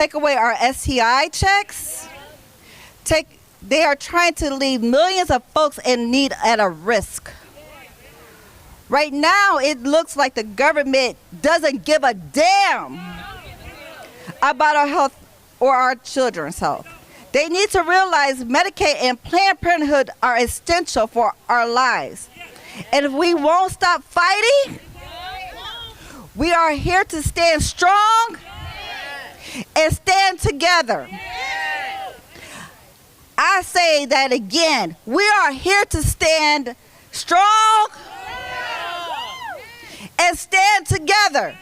take away our STI checks. They are trying to leave millions of folks in need at a risk. Right now, it looks like the government doesn't give a damn about our health or our children's health. They need to realize Medicaid and Planned Parenthood are essential for our lives. And if we won't stop fighting, we are here to stand strong and stand together. I say that again. We are here to stand strong and stand together.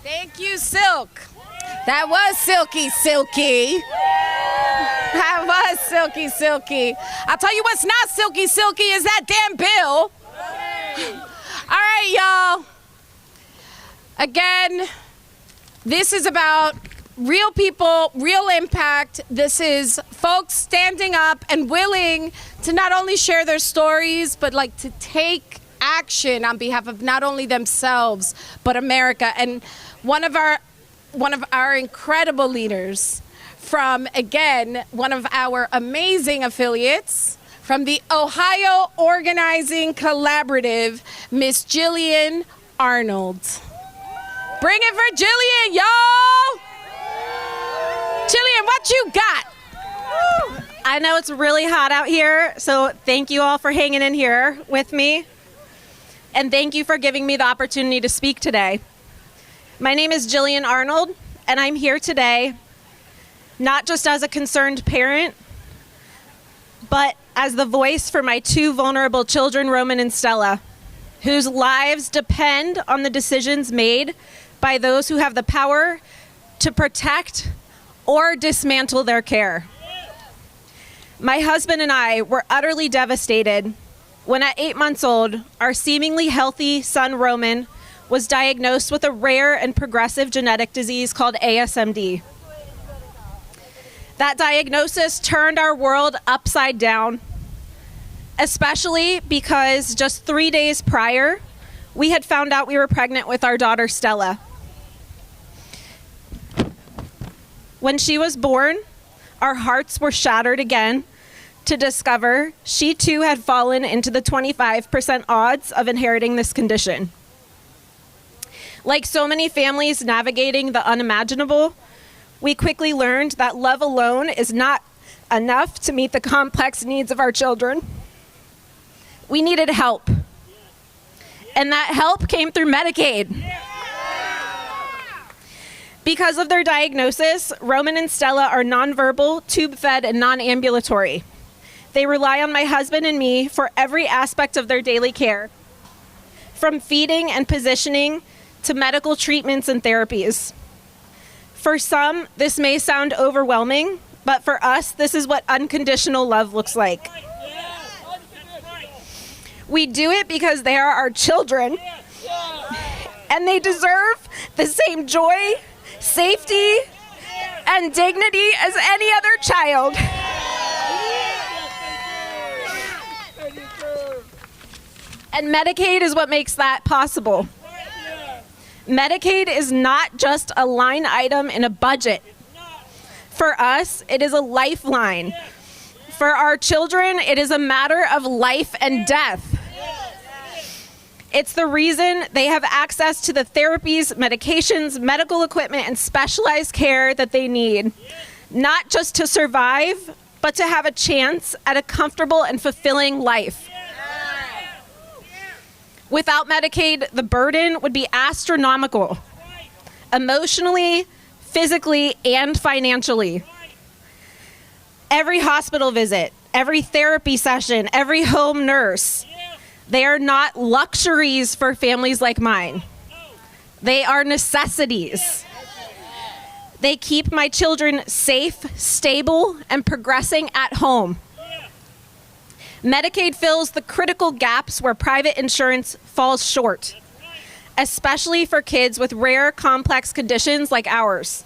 Thank you, Silk. That was silky. That was silky. I'll tell you what's not silky is that damn bill. All right, y'all. Again, this is about real people, real impact. This is folks standing up and willing to not only share their stories, but like to take action on behalf of not only themselves, but America. And one of our incredible leaders from, again, one of our amazing affiliates from the Ohio Organizing Collaborative, Miss Jillian Arnold. Bring it for Jillian, y'all! Jillian, what you got? I know it's really hot out here, so thank you all for hanging in here with me. And thank you for giving me the opportunity to speak today. My name is Jillian Arnold, and I'm here today not just as a concerned parent, but as the voice for my two vulnerable children, Roman and Stella, whose lives depend on the decisions made by those who have the power to protect or dismantle their care. My husband and I were utterly devastated when at 8 months old, our seemingly healthy son, Roman, was diagnosed with a rare and progressive genetic disease called ASMD. That diagnosis turned our world upside down, especially because just 3 days prior, we had found out we were pregnant with our daughter, Stella. When she was born, our hearts were shattered again to discover she too had fallen into the 25% odds of inheriting this condition. Like so many families navigating the unimaginable, we quickly learned that love alone is not enough to meet the complex needs of our children. We needed help. And that help came through Medicaid. Because of their diagnosis, Roman and Stella are nonverbal, tube-fed, and non-ambulatory. They rely on my husband and me for every aspect of their daily care, from feeding and positioning to medical treatments and therapies. For some, this may sound overwhelming, but for us, this is what unconditional love looks like. We do it because they are our children, and they deserve the same joy, safety, and dignity as any other child. And Medicaid is what makes that possible. Medicaid is not just a line item in a budget. For us, it is a lifeline. For our children, it is a matter of life and death. It's the reason they have access to the therapies, medications, medical equipment, and specialized care that they need, not just to survive, but to have a chance at a comfortable and fulfilling life. Without Medicaid, the burden would be astronomical, emotionally, physically, and financially. Every hospital visit, every therapy session, every home nurse, they are not luxuries for families like mine. They are necessities. They keep my children safe, stable, and progressing at home. Medicaid fills the critical gaps where private insurance falls short, especially for kids with rare, complex conditions like ours.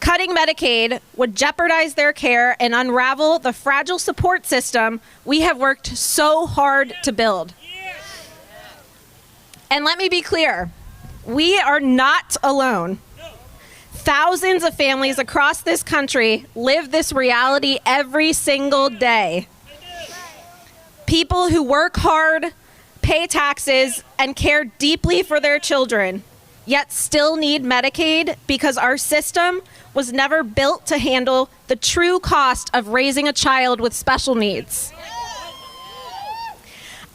Cutting Medicaid would jeopardize their care and unravel the fragile support system we have worked so hard to build. And let me be clear, we are not alone. Thousands of families across this country live this reality every single day. People who work hard, pay taxes, and care deeply for their children, yet still need Medicaid because our system was never built to handle the true cost of raising a child with special needs.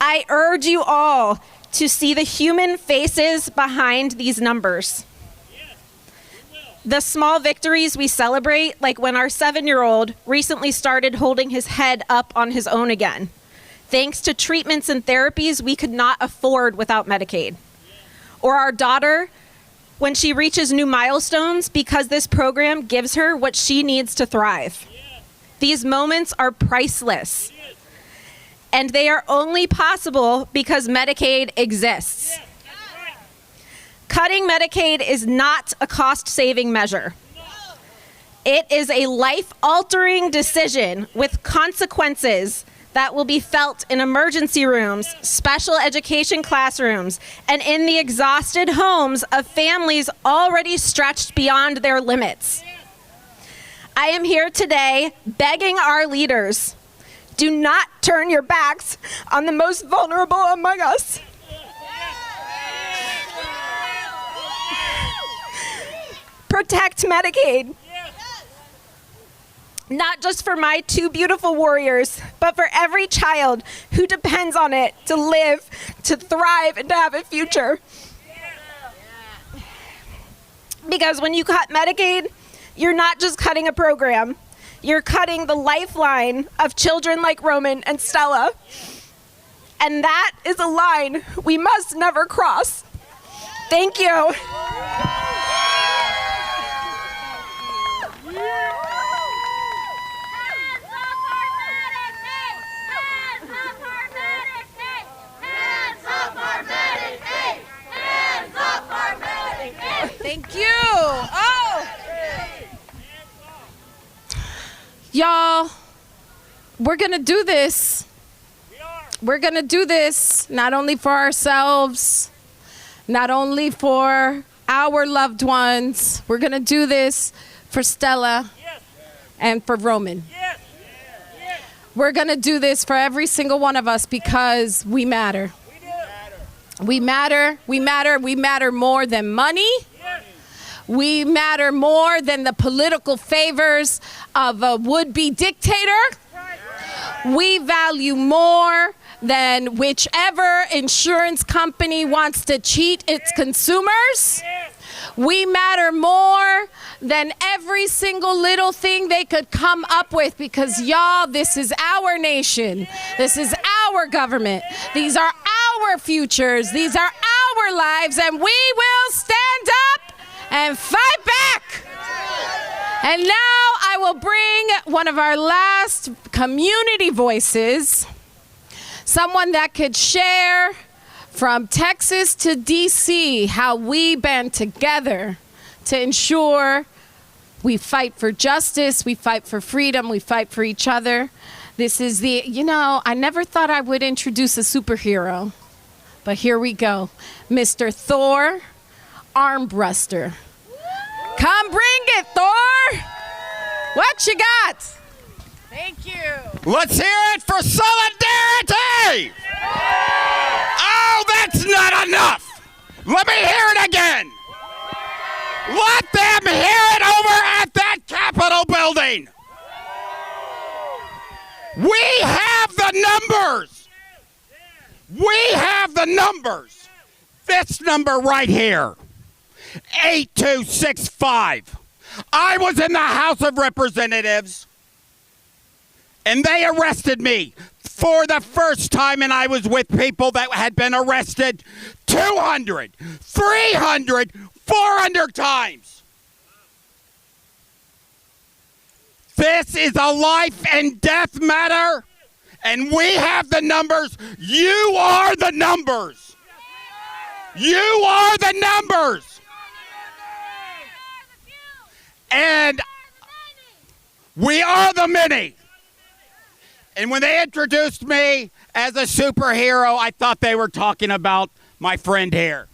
I urge you all to see the human faces behind these numbers. The small victories we celebrate, like when our 7-year-old recently started holding his head up on his own again, thanks to treatments and therapies we could not afford without Medicaid. Or our daughter, when she reaches new milestones because this program gives her what she needs to thrive. These moments are priceless. And they are only possible because Medicaid exists. Cutting Medicaid is not a cost-saving measure. It is a life-altering decision with consequences that will be felt in emergency rooms, special education classrooms, and in the exhausted homes of families already stretched beyond their limits. I am here today begging our leaders, do not turn your backs on the most vulnerable among us. Protect Medicaid. Not just for my 2 beautiful warriors, but for every child who depends on it to live, to thrive, and to have a future. Because when you cut Medicaid, you're not just cutting a program. You're cutting the lifeline of children like Roman and Stella. And that is a line we must never cross. Thank you. Thank you. Oh. Y'all, we're going to do this. We're going to do this not only for ourselves, not only for our loved ones. We're going to do this for Stella and for Roman. We're going to do this for every single one of us because we matter. We matter. We matter. We matter more than money. We matter more than the political favors of a would-be dictator. We value more than whichever insurance company wants to cheat its consumers. We matter more than every single little thing they could come up with because, y'all, this is our nation. This is our government. These are our futures. These are our lives, and we will stand up and fight back. And now I will bring one of our last community voices, someone that could share from Texas to DC how we band together to ensure we fight for justice, we fight for freedom, we fight for each other. This is I never thought I would introduce a superhero, but here we go. Mr. Thor Armbruster. Come bring it, Thor. What you got? Thank you. Let's hear it for solidarity. Oh, that's not enough. Let me hear it again. Let them hear it over at that Capitol building. We have the numbers. We have the numbers. This number right here. 8265. I was in the House of Representatives, and they arrested me for the first time, and I was with people that had been arrested 200, 300, 400 times. This is a life and death matter, and we have the numbers. You are the numbers. You are the numbers. And we are the many. And when they introduced me as a superhero, I thought they were talking about my friend here.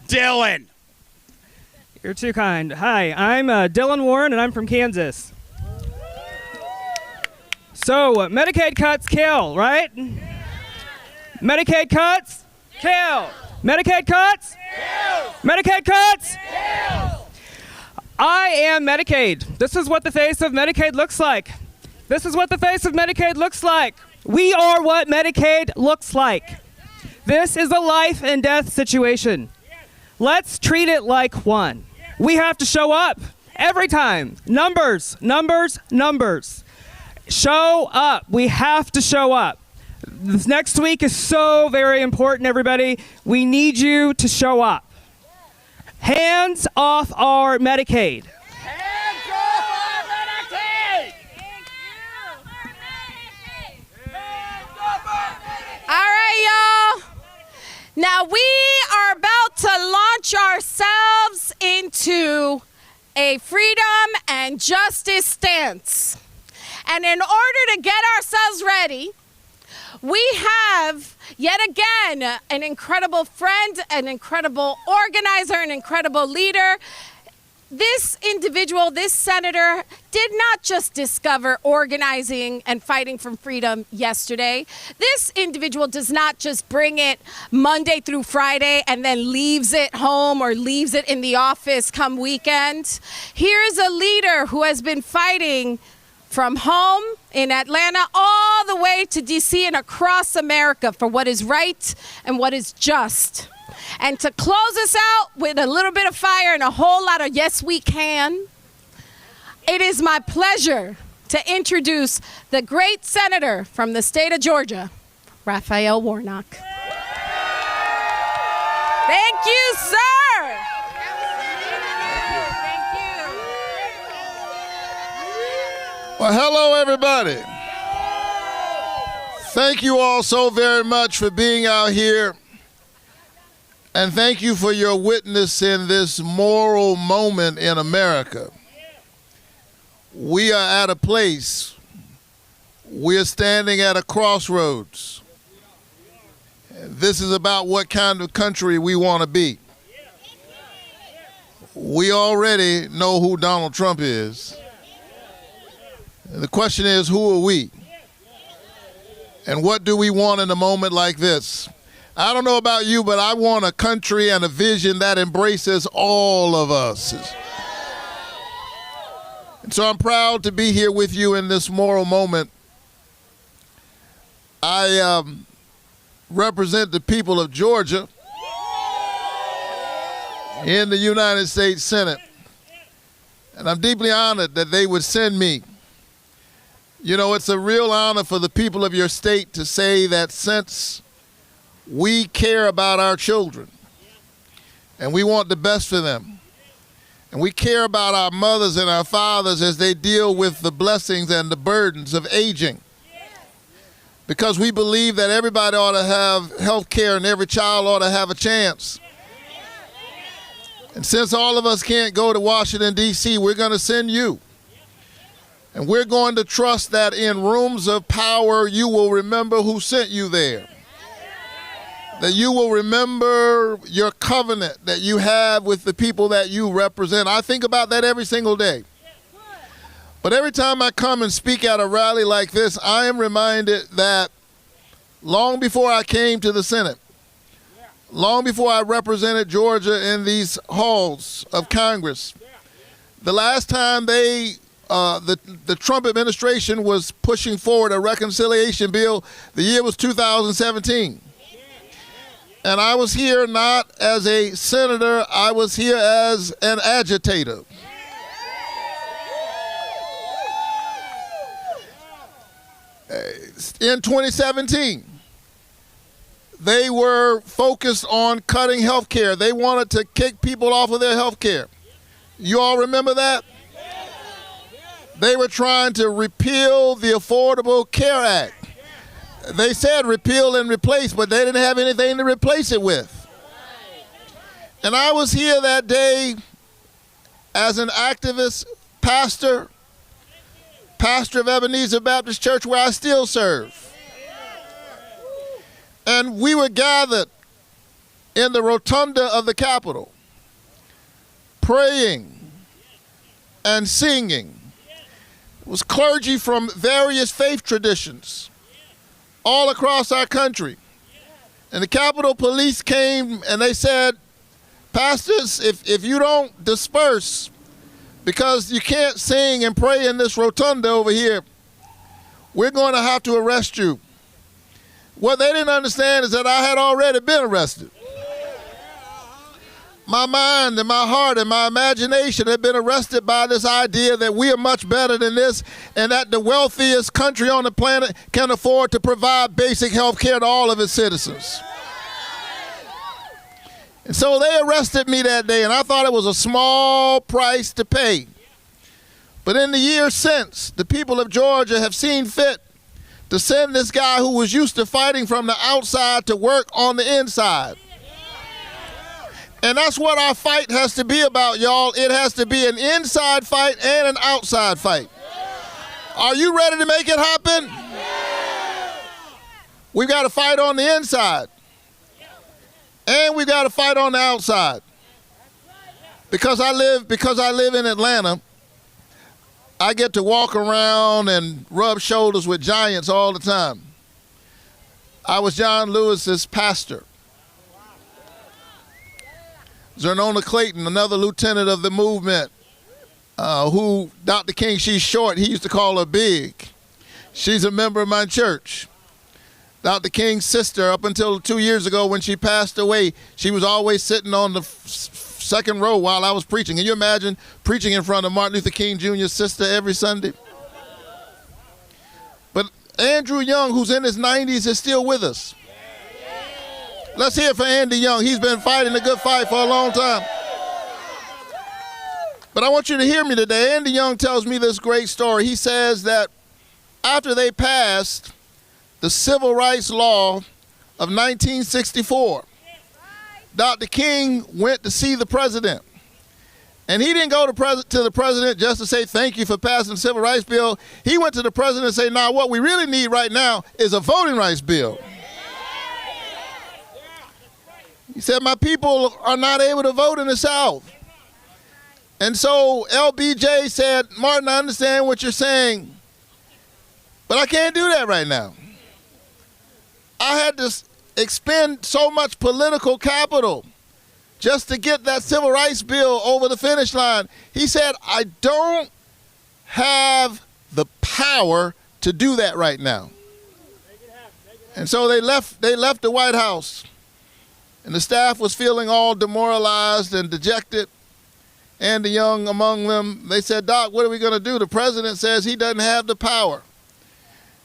Dylan. You're too kind. Hi, I'm Dylan Warren, and I'm from Kansas. So, Medicaid cuts kill, right? Medicaid cuts kill. Medicaid cuts kill. Medicaid cuts kill. I am Medicaid. This is what the face of Medicaid looks like. This is what the face of Medicaid looks like. We are what Medicaid looks like. This is a life and death situation. Let's treat it like one. We have to show up every time. Numbers, numbers, numbers. Show up. We have to show up. This next week is so very important, everybody. We need you to show up. Hands off our Medicaid. Hands off our Medicaid! All right, y'all. Now we are about to launch ourselves into a freedom and justice stance. And in order to get ourselves ready, we have, yet again, an incredible friend, an incredible organizer, an incredible leader. This individual, this senator, did not just discover organizing and fighting for freedom yesterday. This individual does not just bring it Monday through Friday and then leaves it home or leaves it in the office come weekend. Here's a leader who has been fighting from home in Atlanta all the way to DC and across America for what is right and what is just. And to close us out with a little bit of fire and a whole lot of yes, we can, it is my pleasure to introduce the great senator from the state of Georgia, Raphael Warnock. Thank you, sir. Well, hello, everybody. Thank you all so very much for being out here. And thank you for your witness in this moral moment in America. We are at a place, we're standing at a crossroads. This is about what kind of country we want to be. We already know who Donald Trump is. And the question is, who are we? And what do we want in a moment like this? I don't know about you, but I want a country and a vision that embraces all of us. And so I'm proud to be here with you in this moral moment. I represent the people of Georgia in the United States Senate. And I'm deeply honored that they would send me. You know, it's a real honor for the people of your state to say that since we care about our children and we want the best for them, and we care about our mothers and our fathers as they deal with the blessings and the burdens of aging, because we believe that everybody ought to have health care and every child ought to have a chance. And since all of us can't go to Washington, D.C., we're going to send you. And we're going to trust that in rooms of power, you will remember who sent you there. That you will remember your covenant that you have with the people that you represent. I think about that every single day. But every time I come and speak at a rally like this, I am reminded that long before I came to the Senate, long before I represented Georgia in these halls of Congress, the last time the Trump administration was pushing forward a reconciliation bill, the year was 2017. And I was here not as a senator, I was here as an agitator. In 2017, they were focused on cutting health care. They wanted to kick people off of their health care. You all remember that? They were trying to repeal the Affordable Care Act. They said repeal and replace, but they didn't have anything to replace it with. And I was here that day as an activist pastor of Ebenezer Baptist Church, where I still serve. And we were gathered in the rotunda of the Capitol, praying and singing. It was clergy from various faith traditions all across our country. And the Capitol Police came and they said, pastors, if you don't disperse because you can't sing and pray in this rotunda over here, we're going to have to arrest you. What they didn't understand is that I had already been arrested. My mind and my heart and my imagination had been arrested by this idea that we are much better than this and that the wealthiest country on the planet can afford to provide basic health care to all of its citizens. And so they arrested me that day, and I thought it was a small price to pay. But in the years since, the people of Georgia have seen fit to send this guy who was used to fighting from the outside to work on the inside. And that's what our fight has to be about, y'all. It has to be an inside fight and an outside fight. Are you ready to make it happen? We've got to fight on the inside. And we've got to fight on the outside. Because I live in Atlanta, I get to walk around and rub shoulders with giants all the time. I was John Lewis's pastor. Zernona Clayton, another lieutenant of the movement, who Dr. King, she's short, he used to call her big. She's a member of my church. Dr. King's sister, up until 2 years ago when she passed away, she was always sitting on the second row while I was preaching. Can you imagine preaching in front of Martin Luther King Jr.'s sister every Sunday? But Andrew Young, who's in his 90s, is still with us. Let's hear it for Andy Young. He's been fighting a good fight for a long time. But I want you to hear me today. Andy Young tells me this great story. He says that after they passed the Civil Rights Law of 1964, Dr. King went to see the president. And he didn't go to the president just to say thank you for passing the Civil Rights Bill. He went to the president and said, now what we really need right now is a voting rights bill. He said, my people are not able to vote in the South. And so LBJ said, Martin, I understand what you're saying, but I can't do that right now. I had to expend so much political capital just to get that civil rights bill over the finish line. He said, I don't have the power to do that right now. And so they left the White House. And the staff was feeling all demoralized and dejected. Andy Young among them, they said, Doc, what are we going to do? The president says he doesn't have the power.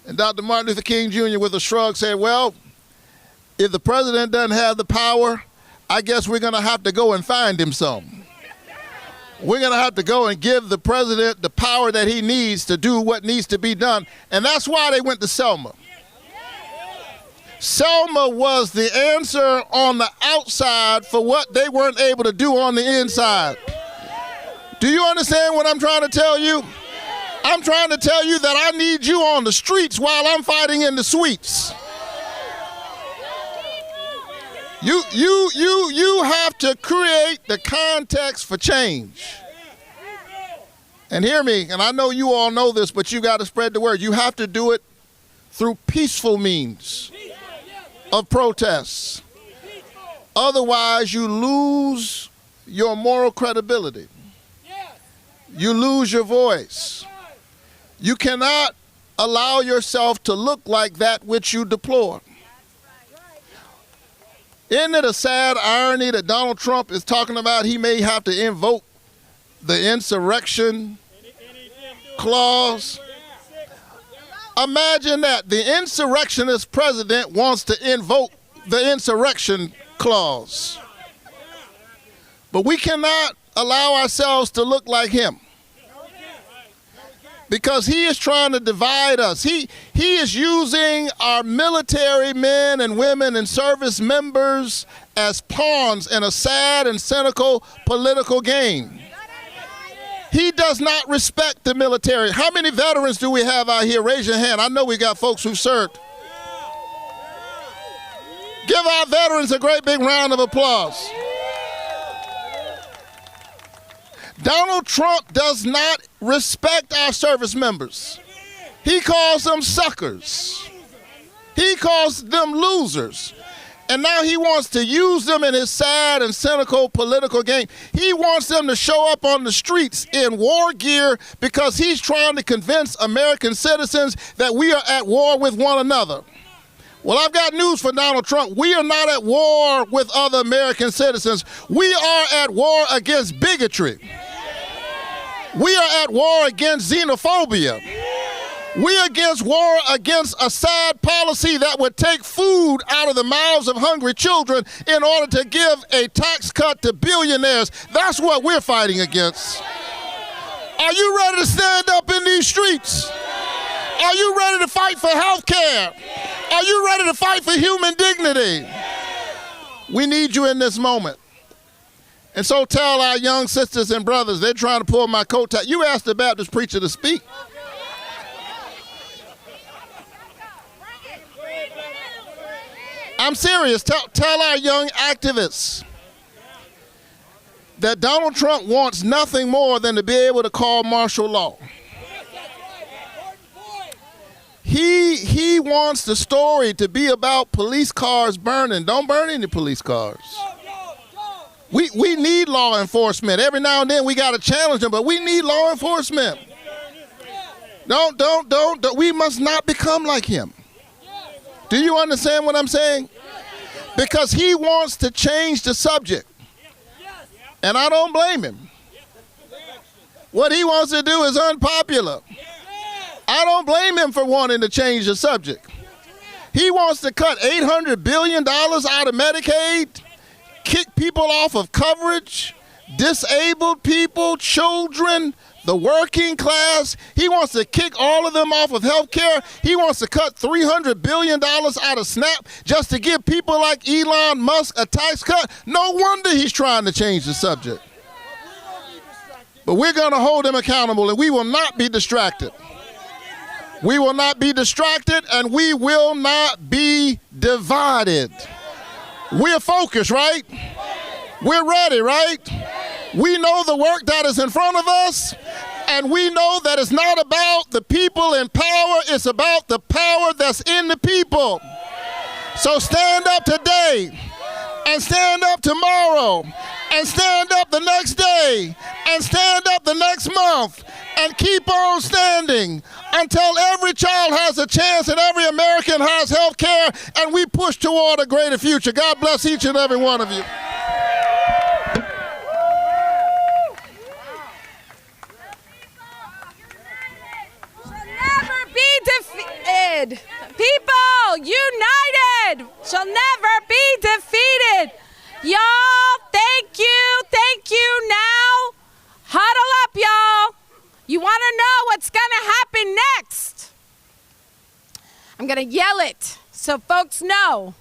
And Dr. Martin Luther King Jr. with a shrug said, well, if the president doesn't have the power, I guess we're going to have to go and find him some. We're going to have to go and give the president the power that he needs to do what needs to be done. And that's why they went to Selma. Selma was the answer on the outside for what they weren't able to do on the inside. Do you understand what I'm trying to tell you? I'm trying to tell you that I need you on the streets while I'm fighting in the suites. You have to create the context for change. And hear me, and I know you all know this, but you got to spread the word. You have to do it through peaceful means of protests. Otherwise, you lose your moral credibility. You lose your voice. You cannot allow yourself to look like that which you deplore. Isn't it a sad irony that Donald Trump is talking about he may have to invoke the insurrection clause? Imagine that. The insurrectionist president wants to invoke the insurrection clause. But we cannot allow ourselves to look like him, because he is trying to divide us. He is using our military men and women and service members as pawns in a sad and cynical political game. He does not respect the military. How many veterans do we have out here? Raise your hand. I know we got folks who served. Give our veterans a great big round of applause. Donald Trump does not respect our service members. He calls them suckers. He calls them losers. And now he wants to use them in his sad and cynical political game. He wants them to show up on the streets in war gear because he's trying to convince American citizens that we are at war with one another. Well, I've got news for Donald Trump. We are not at war with other American citizens. We are at war against bigotry. We are at war against xenophobia. We are against war against a sad policy that would take food out of the mouths of hungry children in order to give a tax cut to billionaires. That's what we're fighting against. Are you ready to stand up in these streets? Are you ready to fight for health care? Are you ready to fight for human dignity? We need you in this moment. And so tell our young sisters and brothers, they're trying to pull my coat tie. You asked the Baptist preacher to speak. I'm serious. Tell our young activists that Donald Trump wants nothing more than to be able to call martial law. He wants the story to be about police cars burning. Don't burn any police cars. We need law enforcement. Every now and then we got to challenge them, but we need law enforcement. Don't. We must not become like him. Do you understand what I'm saying? Because he wants to change the subject. And I don't blame him. What he wants to do is unpopular. I don't blame him for wanting to change the subject. He wants to cut $800 billion out of Medicaid, kick people off of coverage, disabled people, children, the working class. He wants to kick all of them off of health care. He wants to cut $300 billion out of SNAP just to give people like Elon Musk a tax cut. No wonder he's trying to change the subject. But we're going to hold him accountable, and we will not be distracted. We will not be distracted, and we will not be divided. We're focused, right? We're ready, right? We know the work that is in front of us, and we know that it's not about the people in power, it's about the power that's in the people. So stand up today, and stand up tomorrow, and stand up the next day, and stand up the next month, and keep on standing until every child has a chance and every American has health care, and we push toward a greater future. God bless each and every one of you. Defeated. People united shall never be defeated. Y'all, thank you. Now, huddle up, y'all. You want to know what's going to happen next? I'm going to yell it so folks know.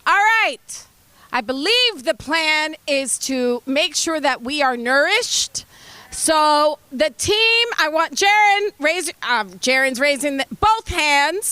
All right. I believe the plan is to make sure that we are nourished. So the team, I want Jaren's raising both hands.